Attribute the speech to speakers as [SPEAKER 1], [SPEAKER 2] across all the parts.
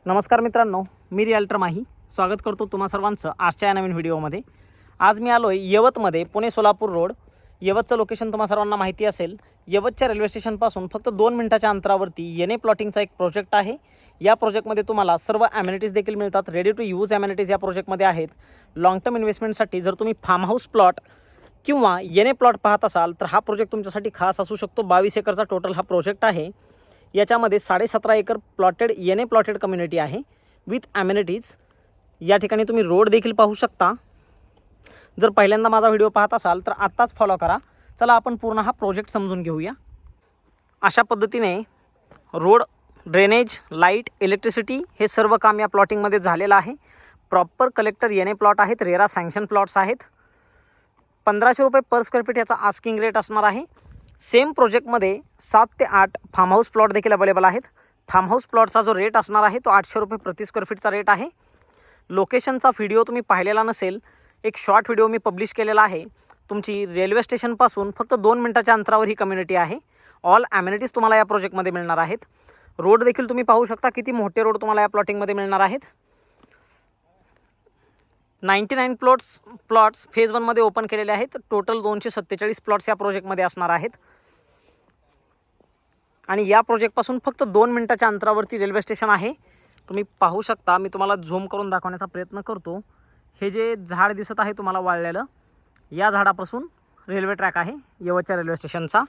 [SPEAKER 1] नमस्कार मित्रांनो, मी रिअल्टर माही स्वागत करतो तुम्हा सर्वांचं आजच्या या नवीन व्हिडिओमध्ये। आज मी आलो आहे यवतमध्ये, पुणे सोलापूर रोड। यवतचं लोकेशन तुम्हा सर्वांना माहिती असेल। यवतच्या रेल्वे स्टेशनपासून फक्त 2 मिनिटाच्या अंतरावरती येने प्लॉटिंगचा एक प्रोजेक्ट आहे। या प्रोजेक्टमध्ये तुम्हाला सर्व ॲम्युनिटीज देखील मिळतात। रेडी टू यूज ॲम्युनिटीज या प्रोजेक्टमध्ये आहेत। लॉंग टर्म इन्व्हेस्टमेंटसाठी जर तुम्ही फार्म हाऊस प्लॉट किंवा येने प्लॉट पाहत असाल तर हा प्रोजेक्ट तुमच्यासाठी खास असू शकतो। 22 एकरचा टोटल हा प्रोजेक्ट आहे। याच्यामध्ये 17.5 एकर प्लॉटेड येने प्लॉटेड कम्युनिटी आहे विथ ॲम्युनिटीज। या ठिकाणी तुम्ही रोड देखील पाहू शकता। जर पहिल्यांदा माझा व्हिडिओ पाहत असाल तर आत्ताच फॉलो करा। चला आपण पूर्ण हा प्रोजेक्ट समजून घेऊया। अशा पद्धतीने रोड, ड्रेनेज, लाईट, इलेक्ट्रिसिटी हे सर्व काम या प्लॉटिंगमध्ये झालेलं आहे। प्रॉपर कलेक्टर येने प्लॉट आहेत, रेरा सँक्शन प्लॉट्स आहेत। 1500 रुपये पर स्क्वेअर फीट याचा आस्किंग रेट असणार आहे। सेम प्रोजेक्टमध्ये 7 ते 8 फार्म हाऊस प्लॉट देखील अवेलेबल आहेत। फार्म हाऊस प्लॉटचा जो रेट असणार आहे तो 800 रुपये प्रति स्क्वेअर फीटचा रेट आहे। लोकेशनचा व्हिडिओ तुम्ही पाहिलेला नसेल, एक शॉर्ट व्हिडिओ मी पब्लिश केलेला आहे। तुमची रेल्वे स्टेशनपासून फक्त 2 मिनिटाच्या अंतरावर ही कम्युनिटी आहे। ऑल ॲम्युनिटीज तुम्हाला या प्रोजेक्टमध्ये मिळणार आहेत। रोड देखील तुम्ही पाहू शकता, किती मोठे रोड तुम्हाला या प्लॉटिंगमध्ये मिळणार आहेत। 99 प्लॉट्स फेज 1 मध्ये ओपन केलेले आहेत। टोटल 247 प्लॉट्स या प्रोजेक्टमध्ये असणार आहेत। आणि या प्रोजेक्टपासून फक्त 2 मिनिटाच्या अंतरावरती रेल्वे स्टेशन आहे। तुम्ही पाहू शकता, मी तुम्हाला झूम करून दाखवण्याचा प्रयत्न करतो। हे जे झाड दिसत आहे तुम्हाला वाळलेलं, या झाडापासून रेल्वे ट्रॅक आहे यवतच्या रेल्वे स्टेशनचा।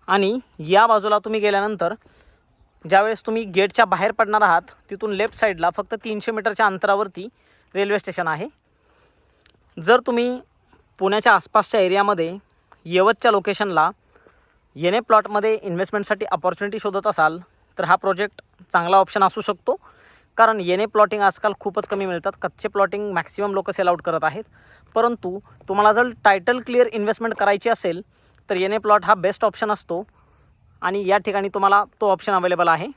[SPEAKER 1] आणि या बाजूला तुम्ही गेल्यानंतर ज्यावेळेस तुम्ही गेटच्या बाहेर पडणार आहात तिथून लेफ्ट साईडला फक्त 300 मीटरच्या अंतरावरती रेल्वे स्टेशन आहे। जर तुम्ही पुण्याच्या आसपासच्या एरियामध्ये यवतच्या लोकेशनला येने प्लॉटमध्ये इन्व्हेस्टमेंटसाठी अपॉर्च्युनिटी शोधत असाल तर हा प्रोजेक्ट चांगला ऑप्शन असू शकतो। कारण येने प्लॉटिंग आजकाल खूपच कमी मिळतात। कच्चे प्लॉटिंग मॅक्सिमम लोक सेल आउट करत आहेत। परंतु तुम्हाला जर टायटल क्लिअर इन्व्हेस्टमेंट करायची असेल तर येने प्लॉट हा बेस्ट ऑप्शन असतो आणि या ठिकाणी तुम्हाला तो ऑप्शन अवेलेबल आहे।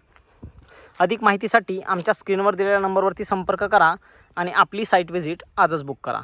[SPEAKER 1] अधिक माहितीसाठी आमच्या स्क्रीनवर दिलेल्या नंबरवरती संपर्क करा आणि आपली साईट व्हिजिट आजच बुक करा।